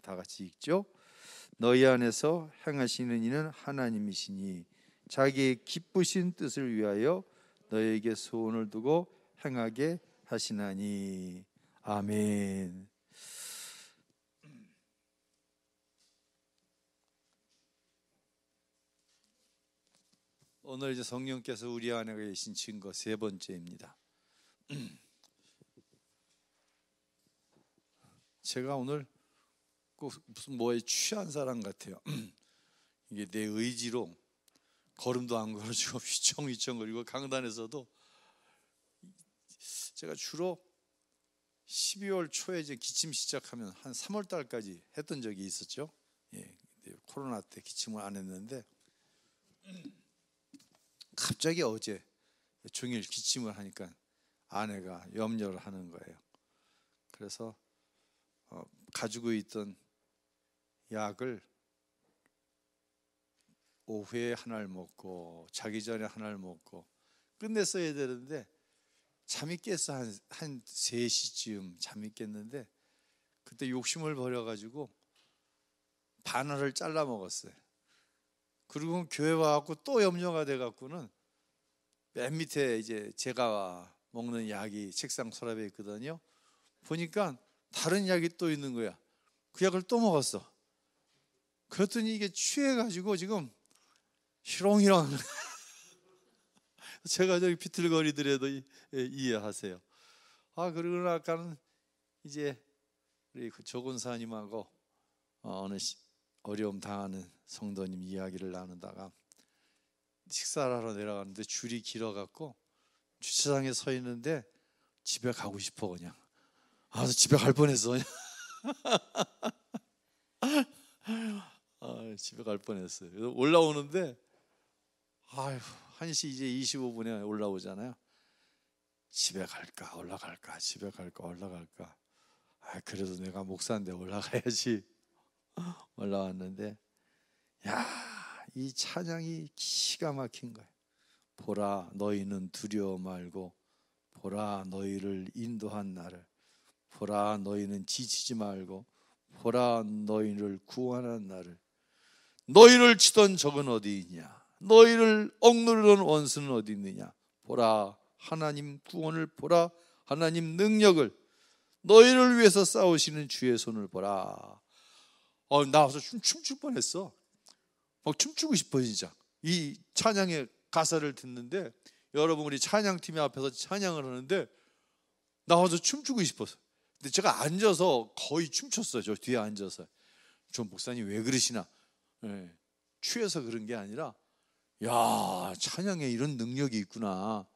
다 같이 읽죠. 너희 안에서 행하시는 이는 하나님이시니 자기의 기쁘신 뜻을 위하여 너희에게 소원을 두고 행하게 하시나니. 아멘. 오늘 이제 성령께서 우리 안에 계신 증거 세 번째입니다. 제가 오늘 꼭 무슨 뭐에 취한 사람 같아요. 이게 내 의지로 걸음도 안 걸어주고 휘청휘청거리고, 강단에서도 제가 주로 12월 초에 이제 기침 시작하면 한 3월 달까지 했던 적이 있었죠. 예, 코로나 때 기침을 안 했는데 갑자기 어제 종일 기침을 하니까 아내가 염려를 하는 거예요. 그래서 가지고 있던 약을 오후에 하나를 먹고 자기 전에 하나를 먹고 끝냈어야 되는데 잠이 깼어. 한 3시쯤 잠이 깼는데 그때 욕심을 버려가지고 반알을 잘라 먹었어요. 그리고 교회 와갖고 또 염려가 돼갖고는 맨 밑에 이제 제가 먹는 약이 책상 서랍에 있거든요. 보니까 다른 약이 또 있는 거야. 그 약을 또 먹었어. 그랬더니 이게 취해가지고 지금 희롱희롱. 제가 저기 비틀거리더라도 이해하세요. 그리고 아까는 이제 우리 조근사님하고 어느 어려움 당하는 성도님 이야기를 나누다가 식사를 하러 내려가는데 줄이 길어갖고 주차장에 서 있는데 집에 가고 싶어. 그냥 집에 갈 뻔했어. 집에 갈 뻔했어요. 그래서 올라오는데 1시 이제 25분에 올라오잖아요. 집에 갈까 올라갈까, 집에 갈까 올라갈까. 그래도 내가 목사인데 올라가야지. 올라왔는데 이 찬양이 기가 막힌 거예요. 보라 너희는 두려워 말고, 보라 너희를 인도한 나를, 보라 너희는 지치지 말고, 보라 너희를 구원한 나를. 너희를 치던 적은 어디 있냐, 너희를 억누르던 원수는 어디 있느냐. 보라 하나님 구원을, 보라 하나님 능력을, 너희를 위해서 싸우시는 주의 손을 보라. 나와서 춤출 뻔했어. 막 춤추고 싶어 진짜. 이 찬양의 가사를 듣는데 여러분 우리 찬양팀이 앞에서 찬양을 하는데 나와서 춤추고 싶었어. 근데 제가 앉아서 거의 춤췄어요. 저 뒤에 앉아서. 저 목사님 왜 그러시나. 취해서 그런 게 아니라 찬양에 이런 능력이 있구나.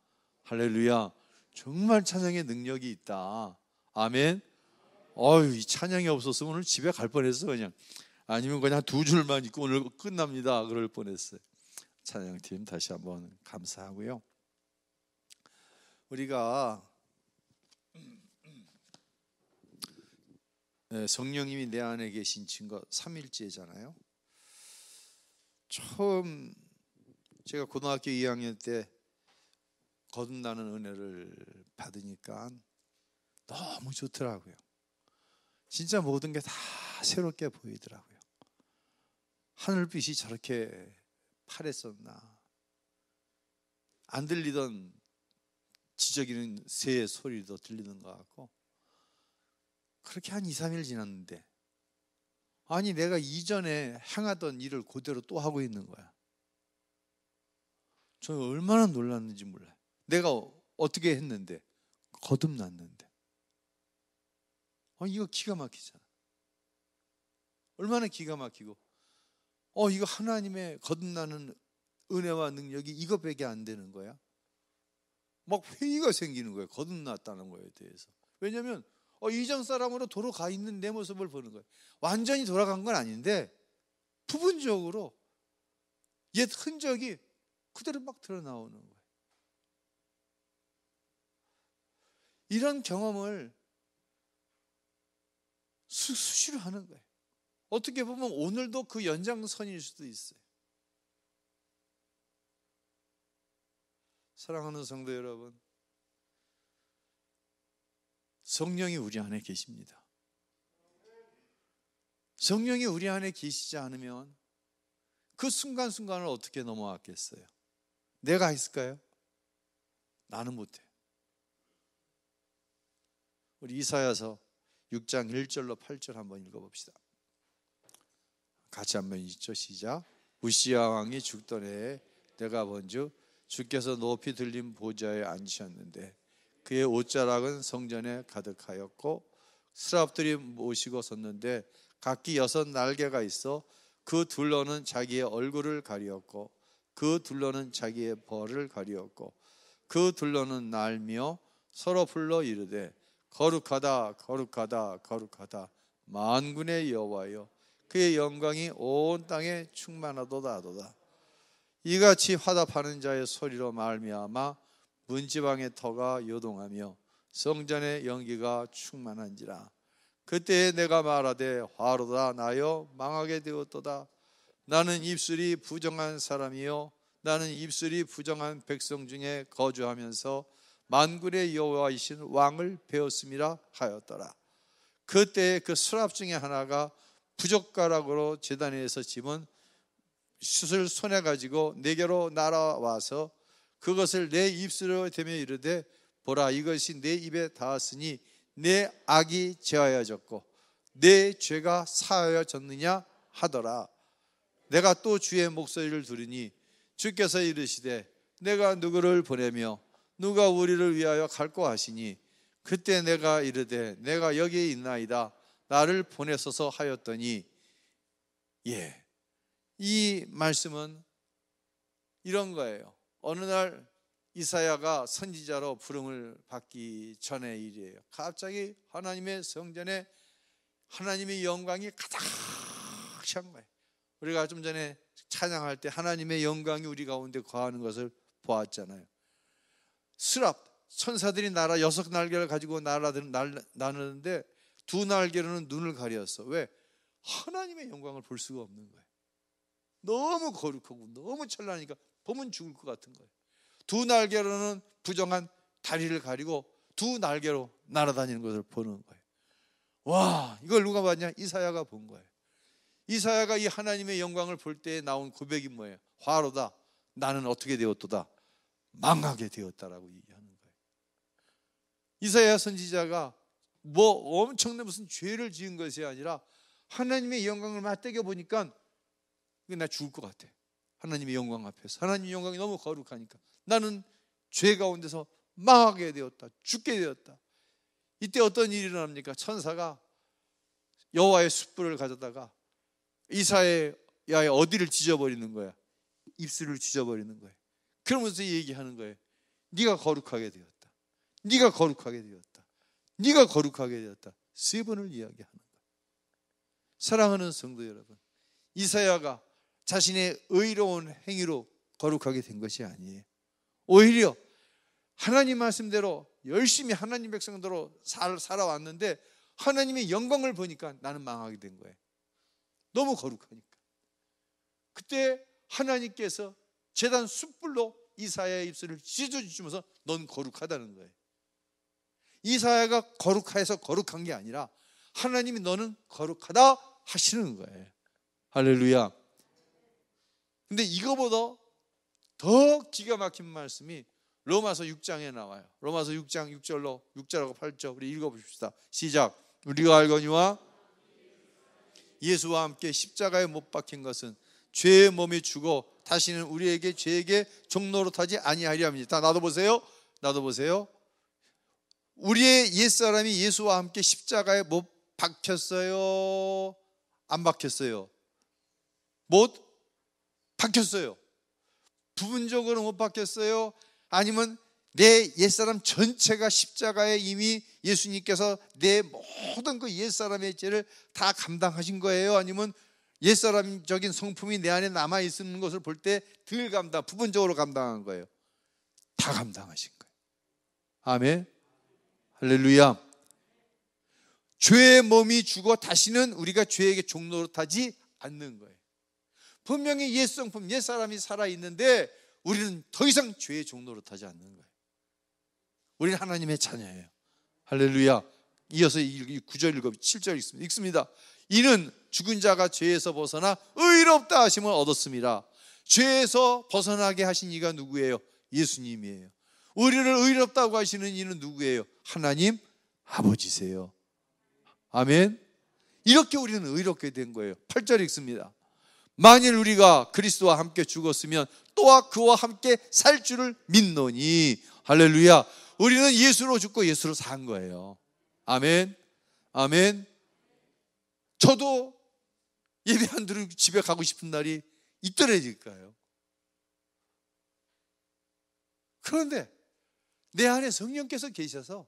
할렐루야. 정말 찬양에 능력이 있다. 아멘. 이 찬양이 없었으면 오늘 집에 갈 뻔했어. 그냥 아니면 그냥 2줄만 읽고 오늘 끝납니다 그럴 뻔했어요. 찬양팀 다시 한번 감사하고요. 우리가 성령님이 내 안에 계신 증거 3일째잖아요. 처음 제가 고등학교 2학년 때 거듭나는 은혜를 받으니까 너무 좋더라고요. 진짜 모든 게 다 새롭게 보이더라고요. 하늘빛이 저렇게 파랬었나. 안 들리던 지저귀는 새의 소리도 들리는 것 같고. 그렇게 한 2-3일 지났는데 내가 이전에 행하던 일을 그대로 또 하고 있는 거야. 저 얼마나 놀랐는지 몰라요. 내가 어떻게 했는데, 거듭났는데. 이거 기가 막히잖아. 얼마나 기가 막히고, 이거 하나님의 거듭나는 은혜와 능력이 이것밖에 안 되는 거야. 막 회의가 생기는 거예요. 거듭났다는 거에 대해서. 왜냐하면 이전 사람으로 돌아가 있는 내 모습을 보는 거예요. 완전히 돌아간 건 아닌데 부분적으로 옛 흔적이 그대로 막 드러나오는 거예요. 이런 경험을 수시로 하는 거예요. 어떻게 보면 오늘도 그 연장선일 수도 있어요. 사랑하는 성도 여러분, 성령이 우리 안에 계십니다. 성령이 우리 안에 계시지 않으면 그 순간순간을 어떻게 넘어왔겠어요? 내가 했을까요? 나는 못해. 우리 이사야서 6장 1절로 8절 한번 읽어봅시다. 같이 한번 읽죠. 시작. 우시야 왕이 죽던 해에 내가 본즉 주께서 높이 들린 보좌에 앉으셨는데 그의 옷자락은 성전에 가득하였고 스랍들이 모시고 섰는데 각기 6 날개가 있어 그 둘러는 자기의 얼굴을 가리었고 그 둘러는 자기의 벌을 가리었고 그 둘러는 날며 서로 불러 이르되 거룩하다 거룩하다 거룩하다 만군의 여호와여 그의 영광이 온 땅에 충만하도다. 이같이 화답하는 자의 소리로 말미암아 문지방의 터가 요동하며 성전의 연기가 충만한지라. 그때에 내가 말하되 화로다 나여 망하게 되었도다. 나는 입술이 부정한 사람이요 나는 입술이 부정한 백성 중에 거주하면서 만군의 여호와이신 왕을 배웠음이라 하였더라. 그때에 그 수랍 중에 하나가 부젓가락으로 제단 위에서 집은 숯을 손에 가지고 내게로 날아와서 그것을 내 입술에 대며 이르되 보라 이것이 내 입에 닿았으니 내 악이 제하여졌고 내 죄가 사하여졌느냐 하더라. 내가 또 주의 목소리를 들으니 주께서 이르시되 내가 누구를 보내며 누가 우리를 위하여 갈고 하시니 그때 내가 이르되 내가 여기에 있나이다 나를 보내소서 하였더니 이 말씀은 이런 거예요. 어느 날 이사야가 선지자로 부름을 받기 전의 일이에요. 갑자기 하나님의 성전에 하나님의 영광이 가득 찬 거예요. 우리가 좀 전에 찬양할 때 하나님의 영광이 우리 가운데 거하는 것을 보았잖아요. 스랍 천사들이 날아 6 날개를 가지고 나르는데 2 날개로는 눈을 가렸어. 왜? 하나님의 영광을 볼 수가 없는 거예요. 너무 거룩하고 너무 찬란하니까 보면 죽을 것 같은 거예요. 2 날개로는 부정한 다리를 가리고 2 날개로 날아다니는 것을 보는 거예요. 와, 이걸 누가 봤냐? 이사야가 본 거예요. 이사야가 이 하나님의 영광을 볼 때 나온 고백이 뭐예요? 화로다 나는 어떻게 되었도다 망하게 되었다라고 얘기하는 거예요. 이사야 선지자가 뭐 엄청난 무슨 죄를 지은 것이 아니라 하나님의 영광을 맞대겨 보니까 나 죽을 것 같아. 하나님의 영광 앞에서 하나님의 영광이 너무 거룩하니까 나는 죄 가운데서 망하게 되었다, 죽게 되었다. 이때 어떤 일이 일어납니까? 천사가 여호와의 숯불을 가져다가 이사야의 어디를 찢어버리는 거야? 입술을 찢어버리는 거예요. 그러면서 얘기하는 거예요. 네가 거룩하게 되었다, 네가 거룩하게 되었다, 네가 거룩하게 되었다. 3번을 이야기하는 거예요. 사랑하는 성도 여러분, 이사야가 자신의 의로운 행위로 거룩하게 된 것이 아니에요. 오히려 하나님 말씀대로 열심히 하나님 백성대로 살아왔는데 하나님의 영광을 보니까 나는 망하게 된 거예요. 너무 거룩하니까. 그때 하나님께서 제단 숯불로 이사야의 입술을 찢어주시면서 넌 거룩하다는 거예요. 이사야가 거룩해서 거룩한 게 아니라 하나님이 너는 거룩하다 하시는 거예요. 할렐루야. 근데 이거보다 더 기가 막힌 말씀이 로마서 6장에 나와요. 로마서 6장 6절하고 8절 우리 읽어봅시다. 시작. 우리가 알거니와 예수와 함께 십자가에 못 박힌 것은 죄의 몸이 죽어 다시는 우리에게 죄에게 종노릇하지 아니하리 함이니라. 나도 보세요. 우리의 옛사람이 예수와 함께 십자가에 못 박혔어요? 안 박혔어요? 못 박혔어요. 부분적으로 못 박혔어요? 아니면 내 옛사람 전체가 십자가에 이미 예수님께서 내 모든 그 옛사람의 죄를 다 감당하신 거예요? 아니면 옛사람적인 성품이 내 안에 남아있는 것을 볼 때 덜 부분적으로 감당한 거예요? 다 감당하신 거예요. 아멘. 할렐루야. 죄의 몸이 죽어 다시는 우리가 죄에게 종노릇하지 않는 거예요. 분명히 옛 성품, 옛 사람이 살아있는데 우리는 더 이상 죄의 종노릇하지 않는 거예요. 우리는 하나님의 자녀예요. 할렐루야. 이어서 9절 읽어 7절 읽습니다. 이는 죽은 자가 죄에서 벗어나 의롭다 하심을 얻었습니다. 죄에서 벗어나게 하신 이가 누구예요? 예수님이에요. 우리를 의롭다고 하시는 이는 누구예요? 하나님 아버지세요. 아멘. 이렇게 우리는 의롭게 된 거예요. 8절 읽습니다. 만일 우리가 그리스도와 함께 죽었으면 또한 그와 함께 살 줄을 믿노니. 할렐루야. 우리는 예수로 죽고 예수로 산 거예요. 아멘. 아멘. 저도 예배 안 드리고 집에 가고 싶은 날이 있더라니까요. 그런데 내 안에 성령께서 계셔서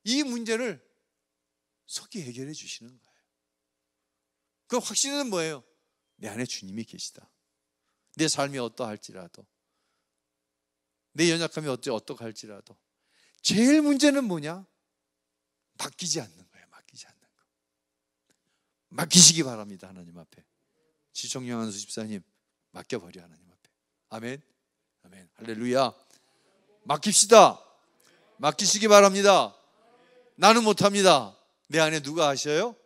이 문제를 속히 해결해 주시는 거예요. 그 확신은 뭐예요? 내 안에 주님이 계시다. 내 삶이 어떠할지라도, 내 연약함이 어떠할지라도 제일 문제는 뭐냐? 맡기지 않는 거예요. 맡기지 않는 거. 맡기시기 바랍니다. 하나님 앞에. 지청령 한수 집사님 맡겨버려. 하나님 앞에. 아멘. 아멘. 할렐루야. 맡깁시다. 맡기시기 바랍니다. 나는 못합니다. 내 안에 누가 하셔요?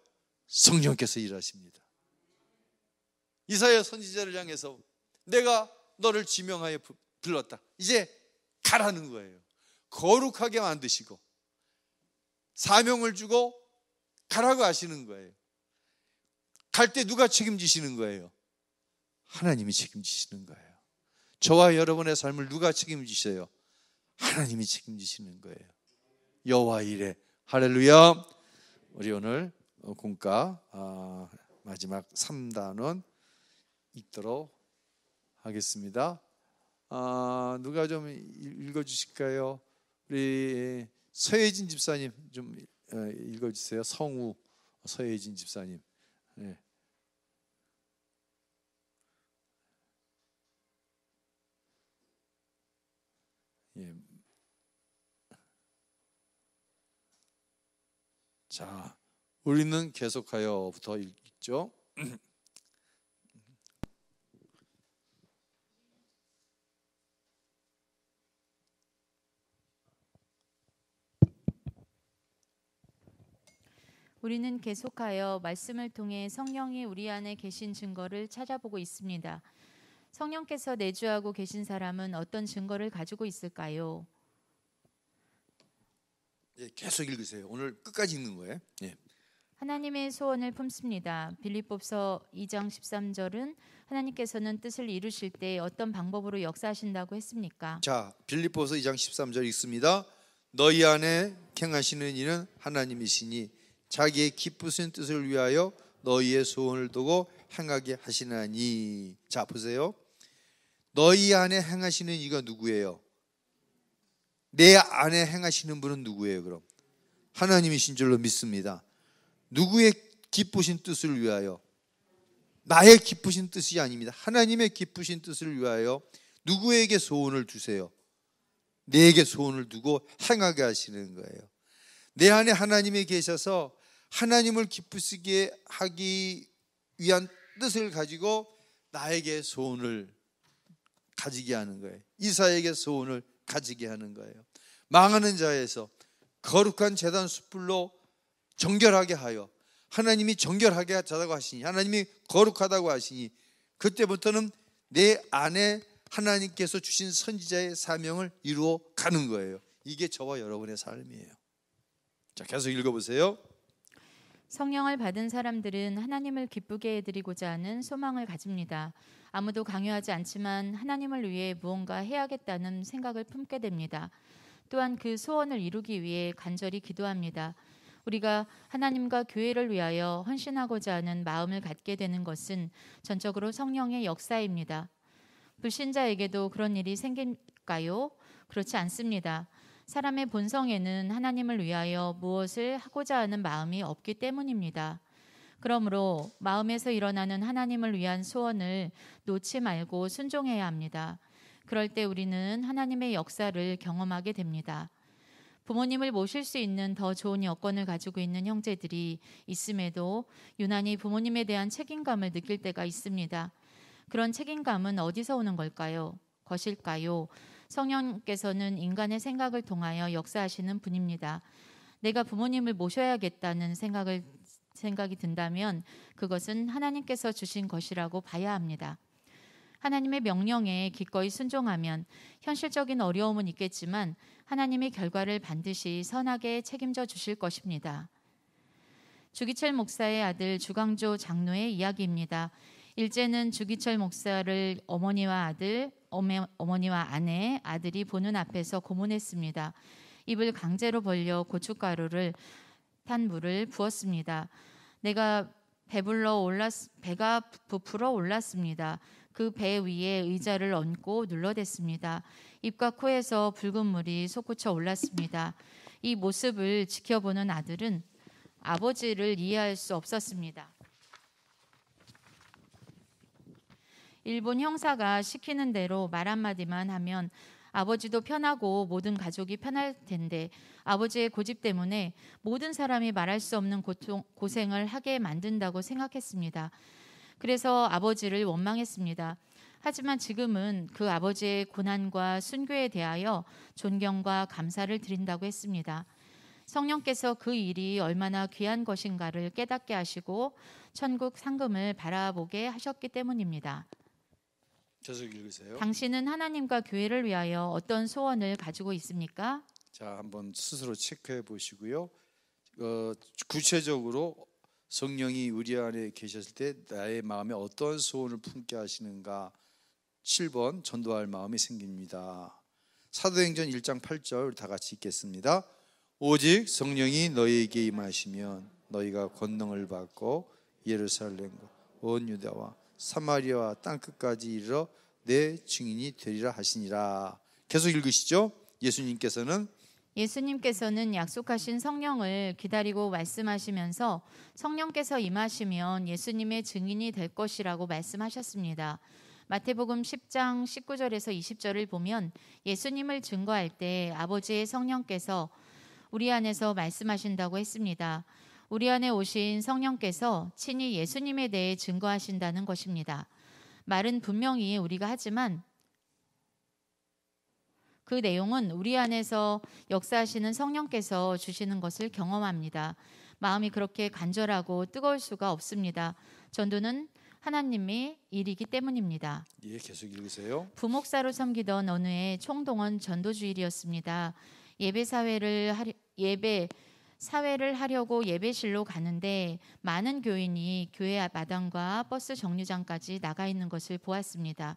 성령께서 일하십니다. 이사야 선지자를 향해서 내가 너를 지명하여 불렀다. 이제 가라는 거예요. 거룩하게 만드시고 사명을 주고 가라고 하시는 거예요. 갈 때 누가 책임지시는 거예요? 하나님이 책임지시는 거예요. 저와 여러분의 삶을 누가 책임지셔요? 하나님이 책임지시는 거예요. 여호와 이레. 할렐루야. 우리 오늘 공과 마지막 3단원 읽도록 하겠습니다. 누가 좀 읽어주실까요? 우리 서혜진 집사님 좀 읽어주세요. 성우 서혜진 집사님. 네. 예. 자, 우리는 계속하여부터 읽죠. 우리는 계속하여 말씀을 통해 성령이 우리 안에 계신 증거를 찾아보고 있습니다. 성령께서 내주하고 계신 사람은 어떤 증거를 가지고 있을까요? 예, 계속 읽으세요. 오늘 끝까지 읽는 거예요. 예. 하나님의 소원을 품습니다. 빌립보서 2장 13절은 하나님께서는 뜻을 이루실 때 어떤 방법으로 역사하신다고 했습니까? 자, 빌립보서 2장 13절 읽습니다. 너희 안에 행하시는 이는 하나님이시니 자기의 기쁘신 뜻을 위하여 너희의 소원을 두고 행하게 하시나니. 자, 보세요. 너희 안에 행하시는 이가 누구예요? 내 안에 행하시는 분은 누구예요? 그럼 하나님이신 줄로 믿습니다. 누구의 기쁘신 뜻을 위하여? 나의 기쁘신 뜻이 아닙니다. 하나님의 기쁘신 뜻을 위하여 누구에게 소원을 주세요? 내게 소원을 두고 행하게 하시는 거예요. 내 안에 하나님이 계셔서 하나님을 기쁘시게 하기 위한 뜻을 가지고 나에게 소원을 가지게 하는 거예요. 이사에게 소원을 가지게 하는 거예요. 망하는 자에서 거룩한 제단 숯불로 정결하게 하여 하나님이 정결하게 하자고 하시니, 하나님이 거룩하다고 하시니, 그때부터는 내 안에 하나님께서 주신 선지자의 사명을 이루어 가는 거예요. 이게 저와 여러분의 삶이에요. 자, 계속 읽어보세요. 성령을 받은 사람들은 하나님을 기쁘게 해드리고자 하는 소망을 가집니다. 아무도 강요하지 않지만 하나님을 위해 무언가 해야겠다는 생각을 품게 됩니다. 또한 그 소원을 이루기 위해 간절히 기도합니다. 우리가 하나님과 교회를 위하여 헌신하고자 하는 마음을 갖게 되는 것은 전적으로 성령의 역사입니다. 불신자에게도 그런 일이 생길까요? 그렇지 않습니다. 사람의 본성에는 하나님을 위하여 무엇을 하고자 하는 마음이 없기 때문입니다. 그러므로 마음에서 일어나는 하나님을 위한 소원을 놓지 말고 순종해야 합니다. 그럴 때 우리는 하나님의 역사를 경험하게 됩니다. 부모님을 모실 수 있는 더 좋은 여건을 가지고 있는 형제들이 있음에도 유난히 부모님에 대한 책임감을 느낄 때가 있습니다. 그런 책임감은 어디서 오는 것일까요? 성령께서는 인간의 생각을 통하여 역사하시는 분입니다. 내가 부모님을 모셔야겠다는 생각이 든다면 그것은 하나님께서 주신 것이라고 봐야 합니다. 하나님의 명령에 기꺼이 순종하면 현실적인 어려움은 있겠지만 하나님의 결과를 반드시 선하게 책임져 주실 것입니다. 주기철 목사의 아들 주강조 장로의 이야기입니다. 일제는 주기철 목사를 어머니와 아내, 아들이 보는 앞에서 고문했습니다. 입을 강제로 벌려 고춧가루를 탄 물을 부었습니다. 배가 부풀어 올랐습니다. 그 배 위에 의자를 얹고 눌러댔습니다. 입과 코에서 붉은 물이 솟구쳐 올랐습니다. 이 모습을 지켜보는 아들은 아버지를 이해할 수 없었습니다. 일본 형사가 시키는 대로 말 한마디만 하면 아버지도 편하고 모든 가족이 편할 텐데 아버지의 고집 때문에 모든 사람이 말할 수 없는 고생을 하게 만든다고 생각했습니다. 그래서 아버지를 원망했습니다. 하지만 지금은 그 아버지의 고난과 순교에 대하여 존경과 감사를 드린다고 했습니다. 성령께서 그 일이 얼마나 귀한 것인가를 깨닫게 하시고 천국 상금을 바라보게 하셨기 때문입니다. 계속 읽으세요. 당신은 하나님과 교회를 위하여 어떤 소원을 가지고 있습니까? 자, 한번 스스로 체크해 보시고요. 구체적으로 성령이 우리 안에 계셨을 때 나의 마음에 어떤 소원을 품게 하시는가. 7번 전도할 마음이 생깁니다. 사도행전 1장 8절 우리 다 같이 읽겠습니다. 오직 성령이 너희에게 임하시면 너희가 권능을 받고 예루살렘과 온 유다와 사마리아와 땅끝까지 이르러 내 증인이 되리라 하시니라. 계속 읽으시죠. 예수님께서는 약속하신 성령을 기다리고 말씀하시면서 성령께서 임하시면 예수님의 증인이 될 것이라고 말씀하셨습니다. 마태복음 10장 19절에서 20절을 보면 예수님을 증거할 때 아버지의 성령께서 우리 안에서 말씀하신다고 했습니다. 우리 안에 오신 성령께서 친히 예수님에 대해 증거하신다는 것입니다. 말은 분명히 우리가 하지만 그 내용은 우리 안에서 역사하시는 성령께서 주시는 것을 경험합니다. 마음이 그렇게 간절하고 뜨거울 수가 없습니다. 전도는 하나님의 일이기 때문입니다. 예, 계속 읽으세요. 부목사로 섬기던 어느 해 총동원 전도주일이었습니다. 예배 사회를 하려고 예배실로 가는데 많은 교인이 교회 마당과 버스 정류장까지 나가 있는 것을 보았습니다.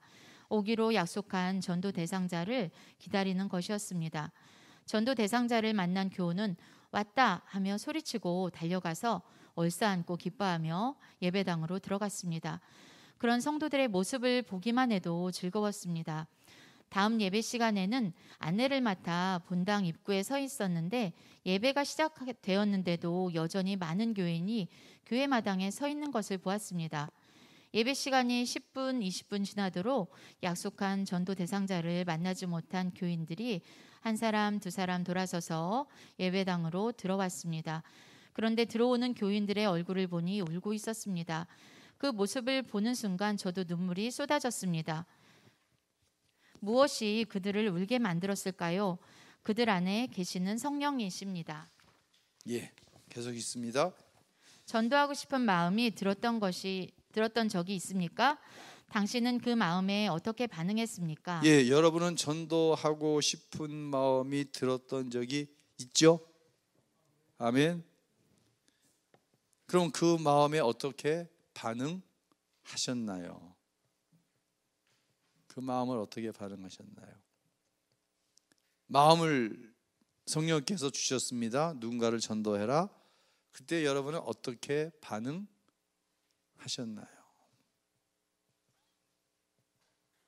오기로 약속한 전도 대상자를 기다리는 것이었습니다. 전도 대상자를 만난 교우는 왔다 하며 소리치고 달려가서 얼싸안고 기뻐하며 예배당으로 들어갔습니다. 그런 성도들의 모습을 보기만 해도 즐거웠습니다. 다음 예배 시간에는 안내를 맡아 본당 입구에 서 있었는데 예배가 시작되었는데도 여전히 많은 교인이 교회 마당에 서 있는 것을 보았습니다. 예배 시간이 10분, 20분 지나도록 약속한 전도 대상자를 만나지 못한 교인들이 한 사람, 두 사람 돌아서서 예배당으로 들어왔습니다. 그런데 들어오는 교인들의 얼굴을 보니 울고 있었습니다. 그 모습을 보는 순간 저도 눈물이 쏟아졌습니다. 무엇이 그들을 울게 만들었을까요? 그들 안에 계시는 성령이십니다. 예, 계속 있습니다. 전도하고 싶은 마음이 들었던 적이 있습니까? 당신은 그 마음에 어떻게 반응했습니까? 예, 여러분은 전도하고 싶은 마음이 들었던 적이 있죠? 아멘. 그럼 그 마음에 어떻게 반응하셨나요? 그 마음을 어떻게 반응하셨나요? 마음을 성령께서 주셨습니다. 누군가를 전도해라. 그때 여러분은 어떻게 반응하셨나요?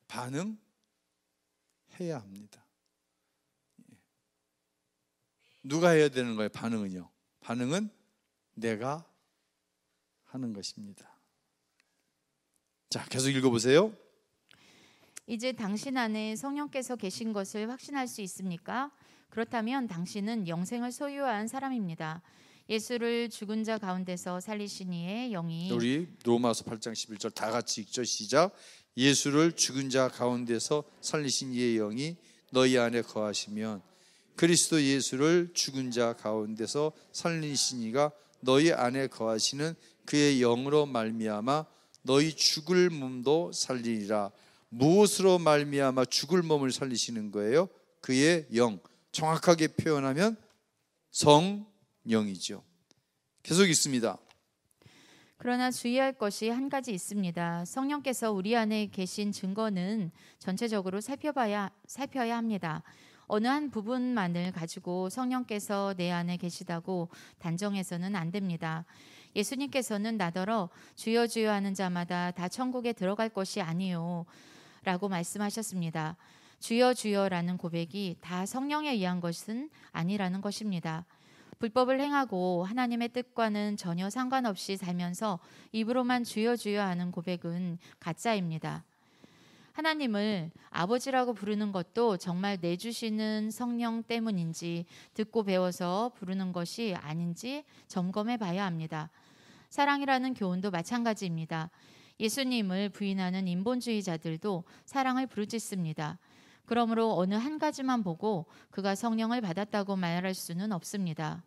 반응해야 합니다. 누가 해야 되는 거예요? 반응은요. 반응은 내가 하는 것입니다. 자, 계속 읽어보세요. 이제 당신 안에 성령께서 계신 것을 확신할 수 있습니까? 그렇다면 당신은 영생을 소유한 사람입니다. 예수를 죽은 자 가운데서 살리신 이의 영이 우리 로마서 8장 11절 다 같이 읽죠. 시작. 예수를 죽은 자 가운데서 살리신 이의 영이 너희 안에 거하시면 그리스도 예수를 죽은 자 가운데서 살리신 이가 너희 안에 거하시는 그의 영으로 말미암아 너희 죽을 몸도 살리리라. 무엇으로 말미암아 죽을 몸을 살리시는 거예요? 그의 영, 정확하게 표현하면 성령이죠. 계속 있습니다. 그러나 주의할 것이 한 가지 있습니다. 성령께서 우리 안에 계신 증거는 전체적으로 살펴야 합니다. 어느 한 부분만을 가지고 성령께서 내 안에 계시다고 단정해서는 안 됩니다. 예수님께서는 나더러 주여 주여 하는 자마다 다 천국에 들어갈 것이 아니요 라고 말씀하셨습니다. 주여 주여라는 고백이 다 성령에 의한 것은 아니라는 것입니다. 불법을 행하고 하나님의 뜻과는 전혀 상관없이 살면서 입으로만 주여 주여 하는 고백은 가짜입니다. 하나님을 아버지라고 부르는 것도 정말 내주시는 성령 때문인지 듣고 배워서 부르는 것이 아닌지 점검해 봐야 합니다. 사랑이라는 교훈도 마찬가지입니다. 예수님을 부인하는 인본주의자들도 사랑을 부르짖습니다. 그러므로 어느 한 가지만 보고 그가 성령을 받았다고 말할 수는 없습니다.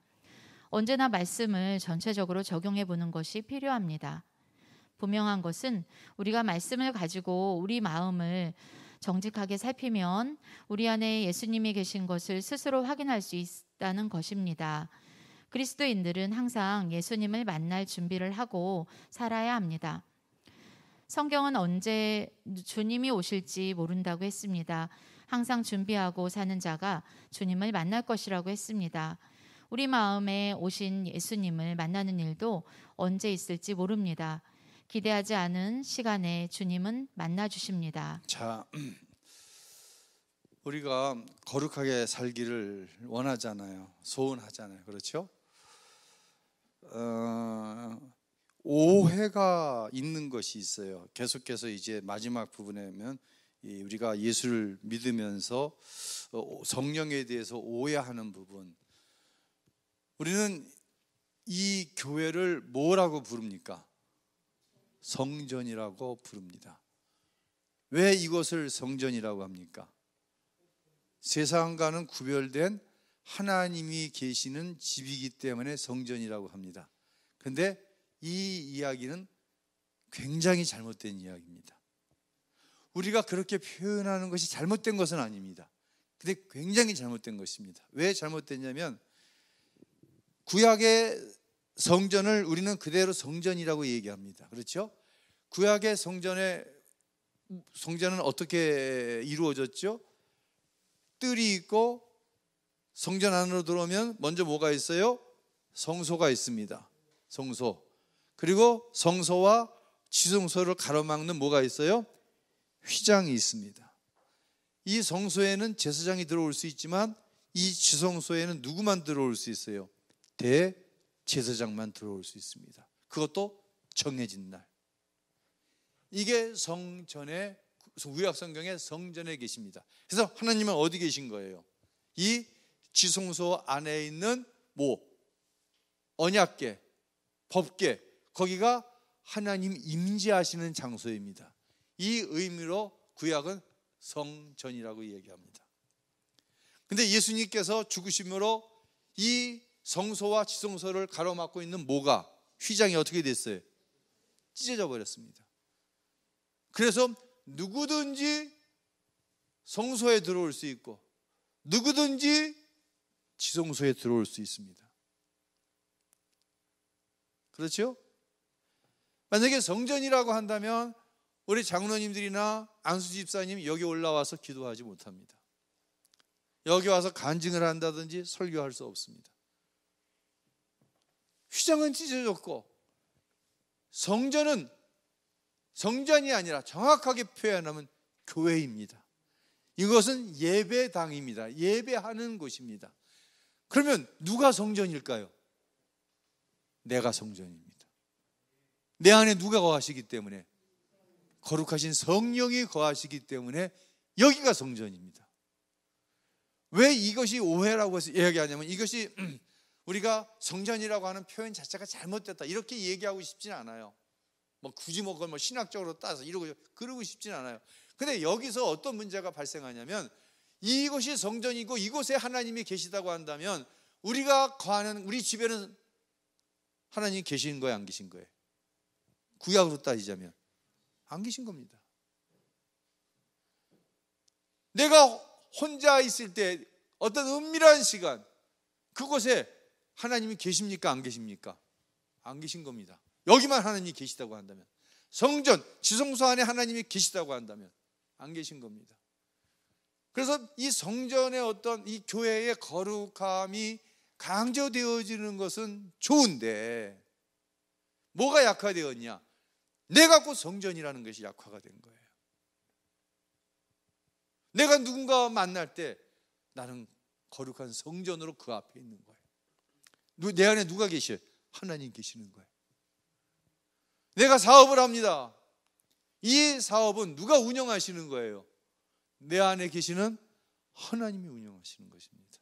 언제나 말씀을 전체적으로 적용해 보는 것이 필요합니다. 분명한 것은 우리가 말씀을 가지고 우리 마음을 정직하게 살피면 우리 안에 예수님이 계신 것을 스스로 확인할 수 있다는 것입니다. 그리스도인들은 항상 예수님을 만날 준비를 하고 살아야 합니다. 성경은 언제 주님이 오실지 모른다고 했습니다. 항상 준비하고 사는 자가 주님을 만날 것이라고 했습니다. 우리 마음에 오신 예수님을 만나는 일도 언제 있을지 모릅니다. 기대하지 않은 시간에 주님은 만나 주십니다. 자, 우리가 거룩하게 살기를 원하잖아요. 소원하잖아요. 그렇죠? 오해가 있는 것이 있어요. 계속해서 이제 마지막 부분에면 우리가 예수를 믿으면서 성령에 대해서 오해하는 부분. 우리는 이 교회를 뭐라고 부릅니까? 성전이라고 부릅니다. 왜 이것을 성전이라고 합니까? 세상과는 구별된 하나님이 계시는 집이기 때문에 성전이라고 합니다. 그런데 이 이야기는 굉장히 잘못된 이야기입니다. 우리가 그렇게 표현하는 것이 잘못된 것은 아닙니다. 근데 굉장히 잘못된 것입니다. 왜 잘못됐냐면 구약의 성전을 우리는 그대로 성전이라고 얘기합니다. 그렇죠? 구약의 성전은 어떻게 이루어졌죠? 뜰이 있고 성전 안으로 들어오면 먼저 뭐가 있어요? 성소가 있습니다. 성소. 그리고 성소와 지성소를 가로막는 뭐가 있어요? 휘장이 있습니다. 이 성소에는 제사장이 들어올 수 있지만 이 지성소에는 누구만 들어올 수 있어요? 대제사장만 들어올 수 있습니다. 그것도 정해진 날. 이게 성전의 구약 성경의 성전에 계십니다. 그래서 하나님은 어디 계신 거예요? 이 지성소 안에 있는 언약궤, 법궤, 거기가 하나님 임재하시는 장소입니다. 이 의미로 구약은 성전이라고 얘기합니다. 근데 예수님께서 죽으심으로 이 성소와 지성소를 가로막고 있는 휘장이 어떻게 됐어요? 찢어져 버렸습니다. 그래서 누구든지 성소에 들어올 수 있고 누구든지 지성소에 들어올 수 있습니다. 그렇죠? 만약에 성전이라고 한다면 우리 장로님들이나 안수 집사님이 여기 올라와서 기도하지 못합니다. 여기 와서 간증을 한다든지 설교할 수 없습니다. 휘장은 찢어졌고 성전이 아니라 정확하게 표현하면 교회입니다. 이것은 예배당입니다. 예배하는 곳입니다. 그러면 누가 성전일까요? 내가 성전입니다. 내 안에 누가 거하시기 때문에? 거룩하신 성령이 거하시기 때문에 여기가 성전입니다. 왜 이것이 오해라고 해서 이야기하냐면 이것이 우리가 성전이라고 하는 표현 자체가 잘못됐다 이렇게 얘기하고 싶지는 않아요. 굳이 그걸 신학적으로 따서 그러고 싶지는 않아요. 근데 여기서 어떤 문제가 발생하냐면 이곳이 성전이고 이곳에 하나님이 계시다고 한다면 우리가 거하는 우리 집에는 하나님이 계신 거예요, 안 계신 거예요? 구약으로 따지자면 안 계신 겁니다. 내가 혼자 있을 때 어떤 은밀한 시간, 그곳에 하나님이 계십니까, 안 계십니까? 안 계신 겁니다. 여기만 하나님이 계시다고 한다면, 성전, 지성소 안에 하나님이 계시다고 한다면 안 계신 겁니다. 그래서 이 성전의 어떤 이 교회의 거룩함이 강조되어지는 것은 좋은데 뭐가 약화되었냐? 내가 곧 성전이라는 것이 약화가 된 거예요. 내가 누군가와 만날 때 나는 거룩한 성전으로 그 앞에 있는 거예요. 내 안에 누가 계셔요? 하나님 계시는 거예요. 내가 사업을 합니다. 이 사업은 누가 운영하시는 거예요? 내 안에 계시는 하나님이 운영하시는 것입니다.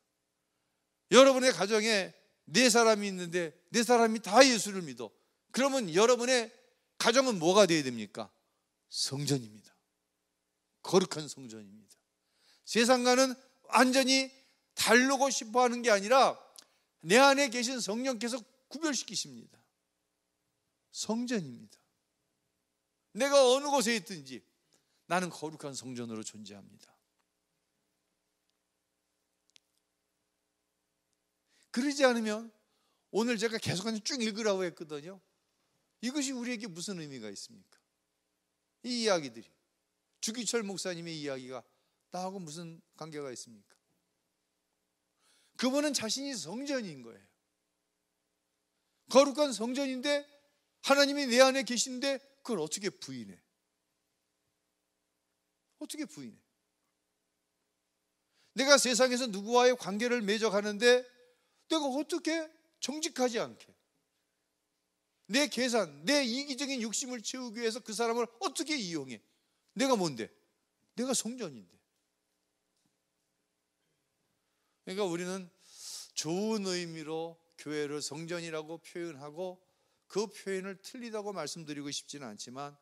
여러분의 가정에 4사람이 있는데 4사람이 다 예수를 믿어. 그러면 여러분의 가정은 뭐가 되어야 됩니까? 성전입니다. 거룩한 성전입니다. 세상과는 완전히 다르고 싶어 하는 게 아니라 내 안에 계신 성령께서 구별시키십니다. 성전입니다. 내가 어느 곳에 있든지 나는 거룩한 성전으로 존재합니다. 그러지 않으면 오늘 제가 계속 쭉 읽으라고 했거든요. 이것이 우리에게 무슨 의미가 있습니까? 이 이야기들이, 주기철 목사님의 이야기가 나하고 무슨 관계가 있습니까? 그분은 자신이 성전인 거예요. 거룩한 성전인데 하나님이 내 안에 계신데 그걸 어떻게 부인해? 어떻게 부인해? 내가 세상에서 누구와의 관계를 맺어가는데 내가 어떻게 정직하지 않게 내 계산, 내 이기적인 욕심을 채우기 위해서 그 사람을 어떻게 이용해? 내가 뭔데? 내가 성전인데. 그러니까 우리는 좋은 의미로 교회를 성전이라고 표현하고 그 표현을 틀리다고 말씀드리고 싶지는 않지만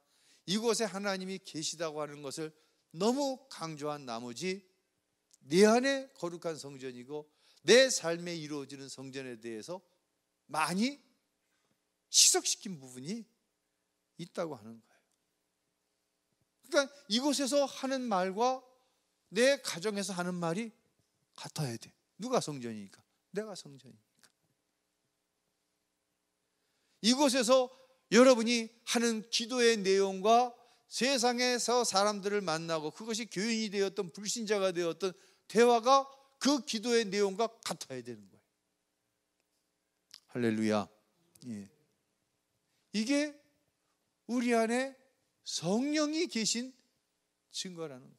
이곳에 하나님이 계시다고 하는 것을 너무 강조한 나머지 내 안에 거룩한 성전이고 내 삶에 이루어지는 성전에 대해서 많이 희석시킨 부분이 있다고 하는 거예요. 그러니까 이곳에서 하는 말과 내 가정에서 하는 말이 같아야 돼. 누가 성전이니까? 내가 성전이니까. 이곳에서 여러분이 하는 기도의 내용과 세상에서 사람들을 만나고 그것이 교인이 되었던 불신자가 되었던 대화가 그 기도의 내용과 같아야 되는 거예요. 할렐루야. 예. 이게 우리 안에 성령이 계신 증거라는 거예요.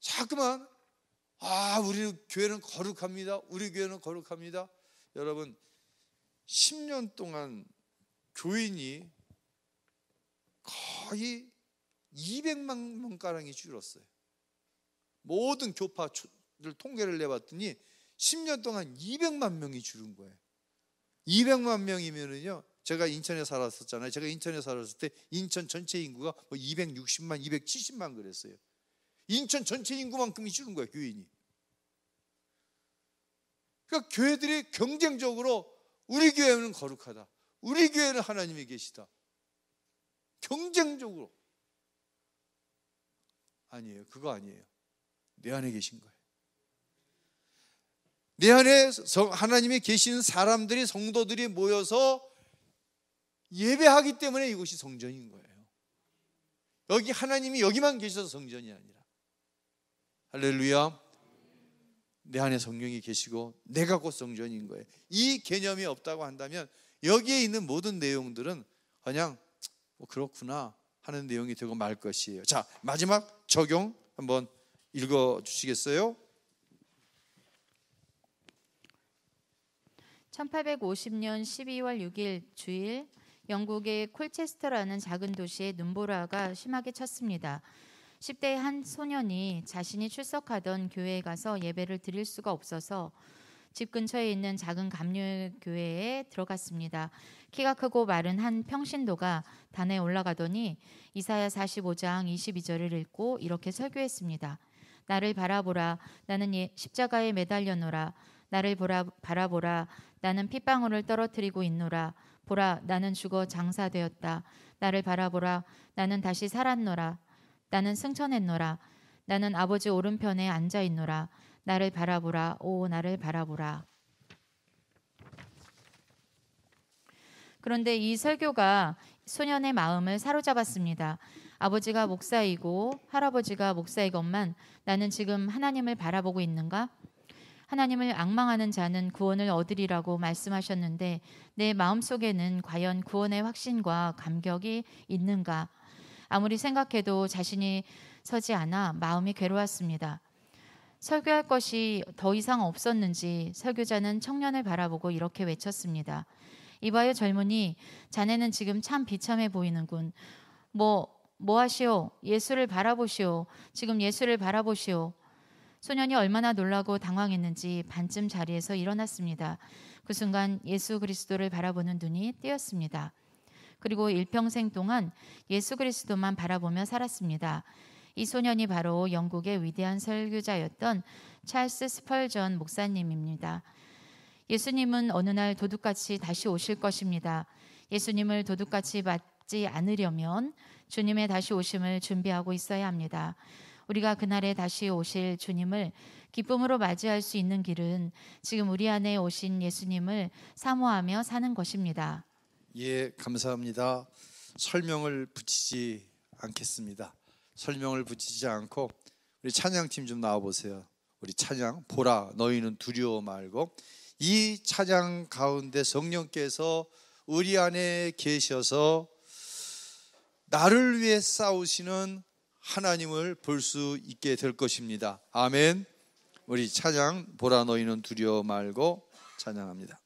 자꾸만 우리 교회는 거룩합니다. 우리 교회는 거룩합니다. 여러분 10년 동안 교인이 거의 200만 명가량이 줄었어요. 모든 교파를 통계를 내봤더니 10년 동안 200만 명이 줄은 거예요. 200만 명이면은요, 제가 인천에 살았었잖아요. 제가 인천에 살았을 때 인천 전체 인구가 260만, 270만 그랬어요. 인천 전체 인구만큼이 줄은 거예요, 교인이. 그러니까 교회들이 경쟁적으로 우리 교회는 거룩하다, 우리 교회는 하나님이 계시다, 경쟁적으로. 아니에요. 그거 아니에요. 내 안에 계신 거예요. 내 안에 하나님이 계시는 사람들이, 성도들이 모여서 예배하기 때문에 이곳이 성전인 거예요. 여기 하나님이 여기만 계셔서 성전이 아니라. 할렐루야. 내 안에 성령이 계시고 내가 곧 성전인 거예요. 이 개념이 없다고 한다면 여기에 있는 모든 내용들은 그냥 그렇구나 하는 내용이 되고 말 것이에요. 자, 마지막 적용 한번 읽어 주시겠어요? 1850년 12월 6일 주일, 영국의 콜체스터라는 작은 도시에 눈보라가 심하게 쳤습니다. 10대의 한 소년이 자신이 출석하던 교회에 가서 예배를 드릴 수가 없어서 집 근처에 있는 작은 감리교회에 들어갔습니다. 키가 크고 마른 한 평신도가 단에 올라가더니 이사야 45장 22절을 읽고 이렇게 설교했습니다. 나를 바라보라, 나는 십자가에 매달렸노라. 나를 바라보라, 나는 핏방울을 떨어뜨리고 있노라. 보라, 나는 죽어 장사되었다. 나를 바라보라, 나는 다시 살았노라. 나는 승천했노라. 나는 아버지 오른편에 앉아있노라. 나를 바라보라, 오 나를 바라보라. 그런데 이 설교가 소년의 마음을 사로잡았습니다. 아버지가 목사이고 할아버지가 목사이건만 나는 지금 하나님을 바라보고 있는가? 하나님을 앙망하는 자는 구원을 얻으리라고 말씀하셨는데 내 마음속에는 과연 구원의 확신과 감격이 있는가? 아무리 생각해도 자신이 서지 않아 마음이 괴로웠습니다. 설교할 것이 더 이상 없었는지 설교자는 청년을 바라보고 이렇게 외쳤습니다. 이봐요 젊은이, 자네는 지금 참 비참해 보이는군. 뭐 하시오? 예수를 바라보시오. 지금 예수를 바라보시오. 소년이 얼마나 놀라고 당황했는지 반쯤 자리에서 일어났습니다. 그 순간 예수 그리스도를 바라보는 눈이 띄었습니다. 그리고 일평생 동안 예수 그리스도만 바라보며 살았습니다. 이 소년이 바로 영국의 위대한 설교자였던 찰스 스펄전 목사님입니다. 예수님은 어느 날 도둑같이 다시 오실 것입니다. 예수님을 도둑같이 맞지 않으려면 주님의 다시 오심을 준비하고 있어야 합니다. 우리가 그날에 다시 오실 주님을 기쁨으로 맞이할 수 있는 길은 지금 우리 안에 오신 예수님을 사모하며 사는 것입니다. 예, 감사합니다. 설명을 붙이지 않겠습니다. 설명을 붙이지 않고 우리 찬양팀 좀 나와보세요. 우리 찬양 보라 너희는 두려워 말고. 이 찬양 가운데 성령께서 우리 안에 계셔서 나를 위해 싸우시는 하나님을 볼 수 있게 될 것입니다. 아멘. 우리 찬양 보라 너희는 두려워 말고 찬양합니다.